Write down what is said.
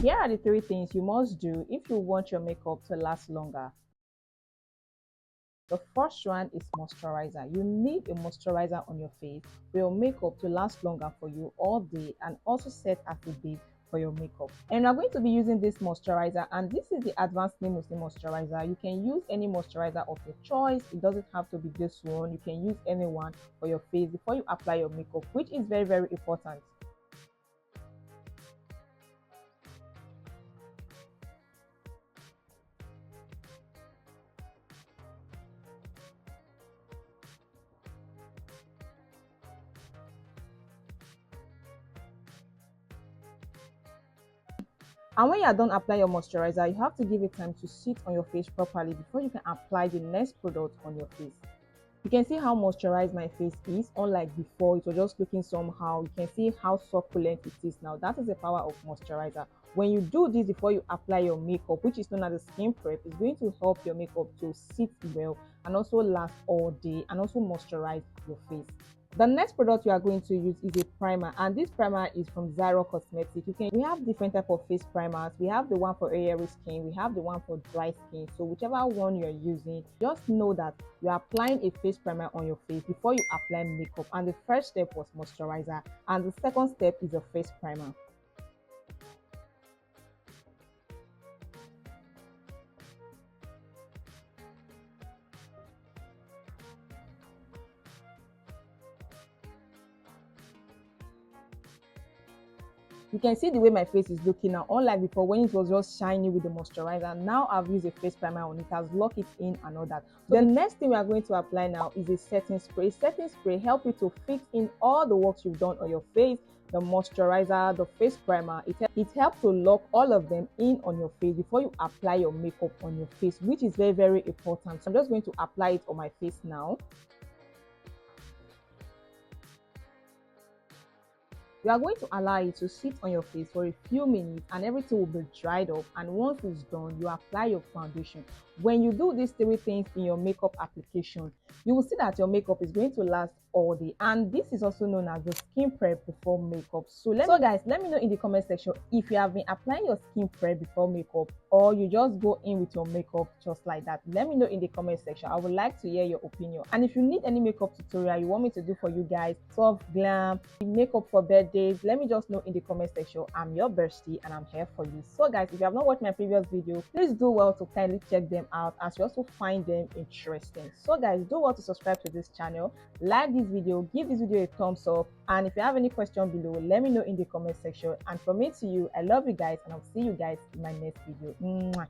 Here are the 3 things you must do if you want your makeup to last longer. The first one is moisturizer. You need a moisturizer on your face for your makeup to last longer for you all day and also set as a base for your makeup. And I'm going to be using this moisturizer, and this is the advanced Muslim moisturizer. You can use any moisturizer of your choice. It doesn't have to be this one. You can use any one for your face before you apply your makeup, which is very, very important. And when you are done applying your moisturizer, you have to give it time to sit on your face properly before you can apply the next product on your face. You can see how moisturized my face is. Unlike before, it was just looking somehow. You can see how succulent it is now. That is the power of moisturizer. When you do this before you apply your makeup, which is known as a skin prep, it's going to help your makeup to sit well and also last all day and also moisturize your face. The next product you are going to use is a primer, and this primer is from Zyro Cosmetics. We have different type of face primers. We have the one for oily skin, we have the one for dry skin. So whichever one you're using, just know that you are applying a face primer on your face before you apply makeup. And the first step was moisturizer, and the second step is a face primer. You can see the way my face is looking now. Unlike before when it was just shiny with the moisturizer, now I've used a face primer on it, has locked it in and all that. So the next thing we are going to apply now is a setting spray. Setting spray helps you to fix in all the works you've done on your face, the moisturizer, the face primer. It helps to lock all of them in on your face before you apply your makeup on your face, which is very, very important. So I'm just going to apply it on my face now. You are going to allow it to sit on your face for a few minutes and everything will be dried up, and once it's done, you apply your foundation. When you do these 3 things in your makeup application, you will see that your makeup is going to last all day, and this is also known as the skin prep before makeup. So guys, let me know in the comment section if you have been applying your skin prep before makeup or you just go in with your makeup just like that. Let me know in the comment section. I would like to hear your opinion. And if you need any makeup tutorial you want me to do for you guys, soft glam, makeup for birthdays, let me just know in the comment section. I'm your bestie and I'm here for you. So guys, if you have not watched my previous video, please do well to kindly check them out as you also find them interesting. So guys, do well to subscribe to this channel, like this video, give this video a thumbs up, and if you have any question below, let me know in the comment section. And from me to you, I love you guys, and I'll see you guys in my next video. Mwah.